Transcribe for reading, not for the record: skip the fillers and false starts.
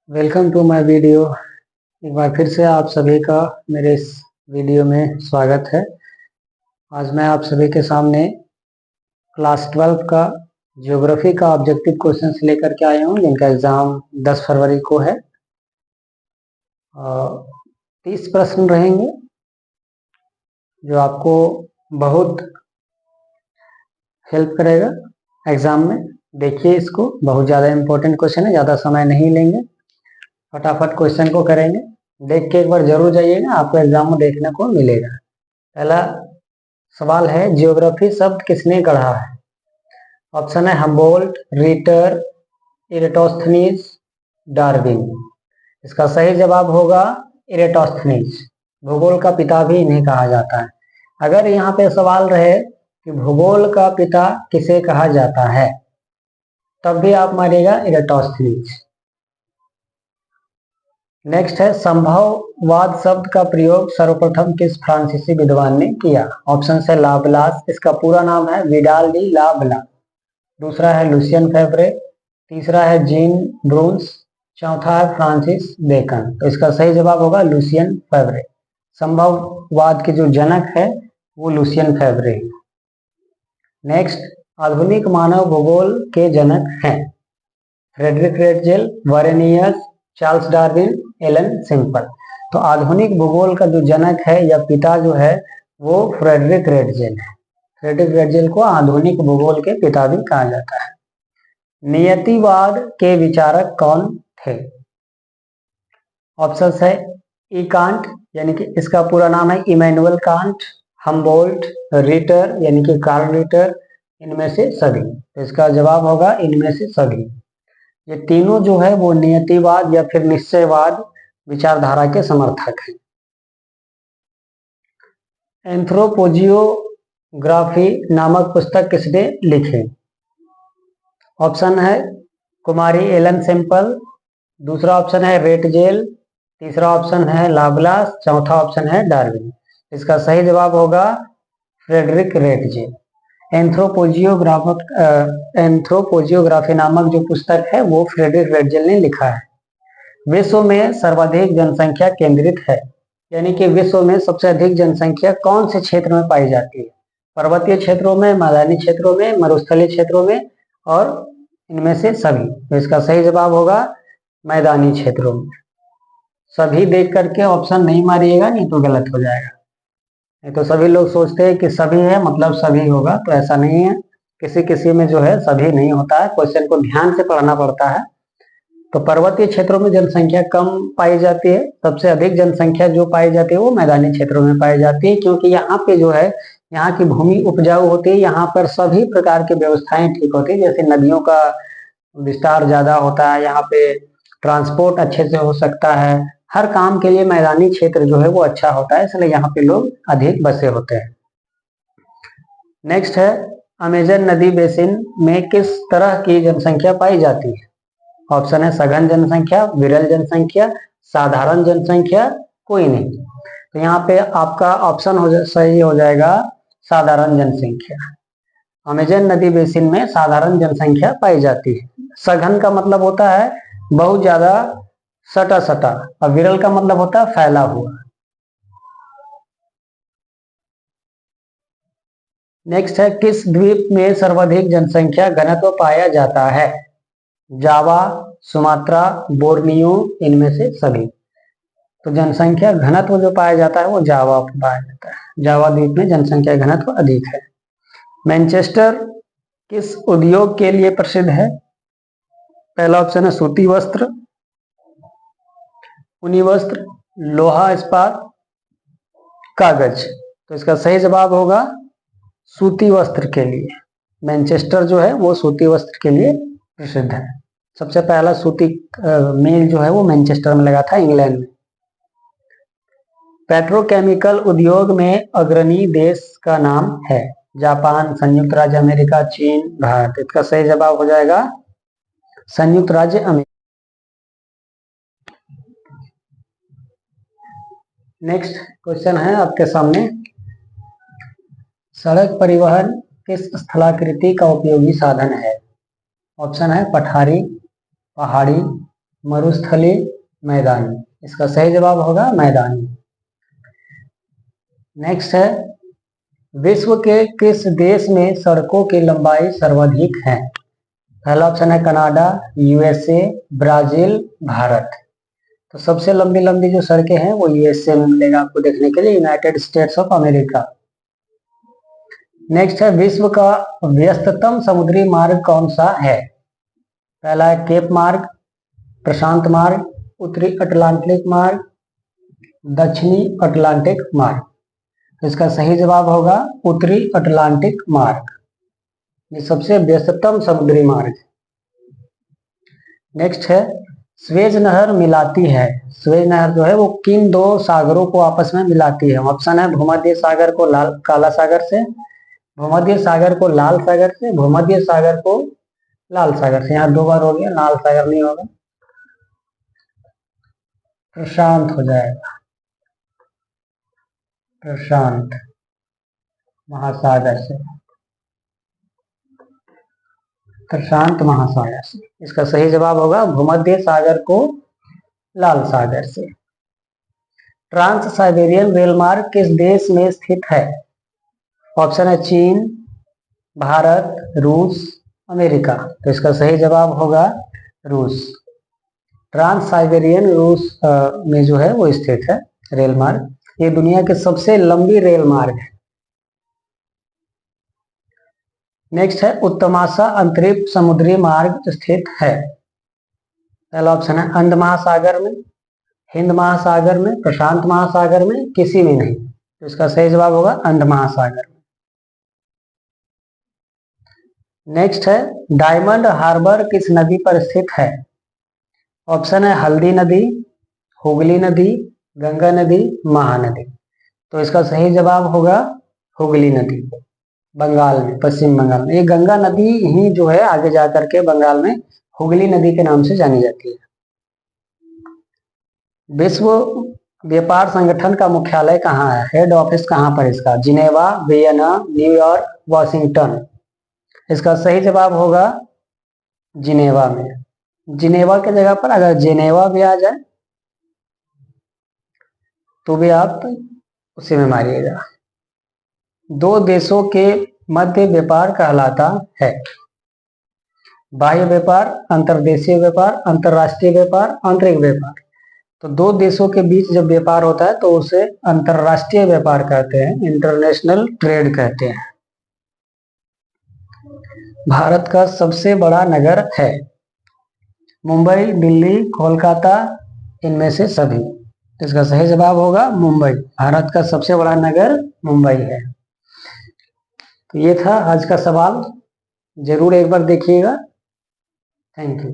Welcome to my video. एक बार फिर से आप सभी का मेरे इस वीडियो में स्वागत है। आज मैं आप सभी के सामने क्लास 12 का ज्योग्राफी का ऑब्जेक्टिव क्वेश्चंस लेकर के आया हूँ, जिनका एग्जाम 10 फरवरी को है। 30 प्रश्न रहेंगे जो आपको बहुत हेल्प करेगा एग्जाम में। देखिए, इसको बहुत ज़्यादा इम्पोर्टेंट क्वेश्चन है, ज़्यादा समय नहीं लेंगे, फटाफट क्वेश्चन को करेंगे। देख के एक बार जरूर जाइएगा, आपको एग्जाम में देखने को मिलेगा। पहला सवाल है, जियोग्राफी शब्द किसने गढ़ा है? ऑप्शन है हम्बोल्ट, रिटर, इरेटोस्थनीज, डार्विन। इसका सही जवाब होगा इरेटोस्थनीज। भूगोल का पिता भी इन्हें कहा जाता है। अगर यहाँ पे सवाल रहे कि भूगोल का पिता किसे कहा जाता है, तब भी आप मारिएगा इरेटोस्थनीज। नेक्स्ट है, संभववाद शब्द का प्रयोग सर्वप्रथम किस फ्रांसीसी विद्वान ने किया? ऑप्शन है लाबलास, इसका पूरा नाम है विडाल डी लाबलास। दूसरा है लुसियन फेवरे, तीसरा है जीन ब्रून्स, चौथा है फ्रांसिस बेकन। तो इसका सही जवाब होगा लुसियन फेवरे। संभववाद के जो जनक है वो लुसियन फेवरे है। नेक्स्ट, आधुनिक मानव भूगोल के जनक हैं Friedrich Ratzel, Varenius, Charles Darwin, Ellen Semple. तो आधुनिक भूगोल का जो जनक है या पिता जो है वो फ्रेडरिक रेटजेल है। फ्रेडरिक रेटजेल को आधुनिक भूगोल के पिता भी कहा जाता है। नियतिवाद के विचारक कौन थे? ऑप्शन है ई कांट, यानी कि इसका पूरा नाम है इमैनुअल कांट, हम्बोल्ट, रिटर यानी कि कार्ल रिटर, इनमें से सभी। तो इसका जवाब होगा इनमें से सभी। ये तीनों जो है वो नियतिवाद या फिर निश्चयवाद विचारधारा के समर्थक हैं। एंथ्रोपोजियोग्राफी नामक पुस्तक किसने लिखी? ऑप्शन है कुमारी एलन सिंपल, दूसरा ऑप्शन है रेटजेल, तीसरा ऑप्शन है लाबलास, चौथा ऑप्शन है डार्विन। इसका सही जवाब होगा फ्रेडरिक रेटजेल। एंथ्रोपोजियोग्राफी नामक जो पुस्तक है वो फ्रेडरिक रेटजेल ने लिखा है। विश्व में सर्वाधिक जनसंख्या केंद्रित है, यानी कि विश्व में सबसे अधिक जनसंख्या कौन से क्षेत्र में पाई जाती है? पर्वतीय क्षेत्रों में, मैदानी क्षेत्रों में, मरुस्थलीय क्षेत्रों में, और इनमें से सभी। तो इसका सही जवाब होगा मैदानी क्षेत्रों में। सभी देख करके ऑप्शन नहीं मारिएगा, नहीं तो गलत हो जाएगा। नहीं तो सभी लोग सोचते हैं कि सभी है मतलब सभी होगा, तो ऐसा नहीं है। किसी किसी में जो है सभी नहीं होता है, क्वेश्चन को ध्यान से पढ़ना पड़ता है। तो पर्वतीय क्षेत्रों में जनसंख्या कम पाई जाती है, सबसे अधिक जनसंख्या जो पाई जाती है वो मैदानी क्षेत्रों में पाई जाती है, क्योंकि यहाँ पे जो है यहाँ की भूमि उपजाऊ होती है, यहाँ पर सभी प्रकार की व्यवस्थाएं ठीक होती है। जैसे नदियों का विस्तार ज्यादा होता है, यहाँ पे ट्रांसपोर्ट अच्छे से हो सकता है, हर काम के लिए मैदानी क्षेत्र जो है वो अच्छा होता है, इसलिए यहाँ पे लोग अधिक बसे होते हैं। नेक्स्ट है, अमेजन नदी बेसिन में किस तरह की जनसंख्या पाई जाती है? ऑप्शन है सघन जनसंख्या, विरल जनसंख्या, साधारण जनसंख्या, कोई नहीं। तो यहाँ पे आपका ऑप्शन सही हो जाएगा साधारण जनसंख्या। अमेजन नदी बेसिन में साधारण जनसंख्या पाई जाती है। सघन का मतलब होता है बहुत ज्यादा सटा सटा, और विरल का मतलब होता है फैला हुआ। नेक्स्ट है, किस द्वीप में सर्वाधिक जनसंख्या घनत्व पाया जाता है? जावा, सुमात्रा, बोर्नियो, इनमें से सभी। तो जनसंख्या घनत्व जो पाया जाता है वो जावा पर पाया जाता है। जावा द्वीप में जनसंख्या घनत्व अधिक है। मैनचेस्टर किस उद्योग के लिए प्रसिद्ध है? पहला ऑप्शन है सूती वस्त्र, ऊनी वस्त्र, लोहा इस्पात, कागज। तो इसका सही जवाब होगा सूती वस्त्र के लिए। मैनचेस्टर जो है वो सूती वस्त्र के लिए प्रसिद्ध है। सबसे पहला सूती मिल जो है वो मैनचेस्टर में लगा था, इंग्लैंड में। पेट्रोकेमिकल उद्योग में अग्रणी देश का नाम है? जापान, संयुक्त राज्य अमेरिका, चीन, भारत। इसका सही जवाब हो जाएगा संयुक्त राज्य अमेरिका। नेक्स्ट क्वेश्चन है आपके सामने, सड़क परिवहन किस स्थलाकृति का उपयोगी साधन है? ऑप्शन है पठारी, पहाड़ी, मरुस्थली, मैदानी। इसका सही जवाब होगा मैदानी। नेक्स्ट है, विश्व के किस देश में सड़कों की लंबाई सर्वाधिक है? पहला ऑप्शन है कनाडा, यूएसए, ब्राजील, भारत। तो सबसे लंबी लंबी जो सड़कें हैं वो यूएसए में मिलेगा आपको देखने के लिए, United states of America. Next है, विश्व का व्यस्ततम समुद्री मार्ग कौन सा है? पहला है केप मार्ग, प्रशांत मार्ग, उत्तरी अटलांटिक मार्ग, दक्षिणी अटलांटिक मार्ग। तो इसका सही जवाब होगा उत्तरी अटलांटिक मार्ग। ये सबसे व्यस्ततम समुद्री मार्ग। नेक्स्ट है, स्वेज नहर मिलाती है, स्वेज नहर जो है वो किन दो सागरों को आपस में मिलाती है? ऑप्शन है भूमध्य सागर को काला सागर से, भूमध्य सागर को लाल सागर से, भूमध्य सागर को लाल सागर से। यहाँ 2 बार हो गया, लाल सागर नहीं होगा, प्रशांत हो जाएगा, प्रशांत महासागर से, प्रशांत महासागर से। इसका सही जवाब होगा भूमध्य सागर को लाल सागर से। ट्रांस साइबेरियन रेलमार्ग किस देश में स्थित है? ऑप्शन है चीन, भारत, रूस, अमेरिका। तो इसका सही जवाब होगा रूस। ट्रांस साइबेरियन रूस में जो है वो स्थित है रेल मार्ग। ये दुनिया की सबसे लंबी रेल मार्ग है। नेक्स्ट है, उत्तमाशा अंतरिक्ष समुद्री मार्ग स्थित है? पहला ऑप्शन है अंध महासागर में, हिंद महासागर में, प्रशांत महासागर में, किसी में नहीं। तो इसका सही जवाब होगा अंध महासागर में। नेक्स्ट है, डायमंड हार्बर किस नदी पर स्थित है? ऑप्शन है हल्दी नदी, हुगली नदी, गंगा नदी, महानदी। तो इसका सही जवाब होगा हुगली नदी, बंगाल में, पश्चिम बंगाल में। ये गंगा नदी ही जो है आगे जाकर के बंगाल में हुगली नदी के नाम से जानी जाती है। विश्व व्यापार संगठन का मुख्यालय कहाँ है? हेड ऑफिस कहाँ पर इसका? Geneva, Vienna, New York, Washington. इसका सही जवाब होगा जिनेवा में। जिनेवा की जगह पर अगर जेनेवा भी आ जाए तो भी आप उसी में मारिएगा। 2 देशों के मध्य व्यापार कहलाता है? बाह्य व्यापार, अंतर्देशीय व्यापार, अंतर्राष्ट्रीय व्यापार, आंतरिक व्यापार। तो 2 देशों के बीच जब व्यापार होता है तो उसे अंतर्राष्ट्रीय व्यापार कहते हैं, इंटरनेशनल ट्रेड कहते हैं। भारत का सबसे बड़ा नगर है? मुंबई, दिल्ली, कोलकाता, इनमें से सभी। इसका सही जवाब होगा मुंबई। भारत का सबसे बड़ा नगर मुंबई है। तो ये था आज का सवाल, जरूर एक बार देखिएगा। Thank you.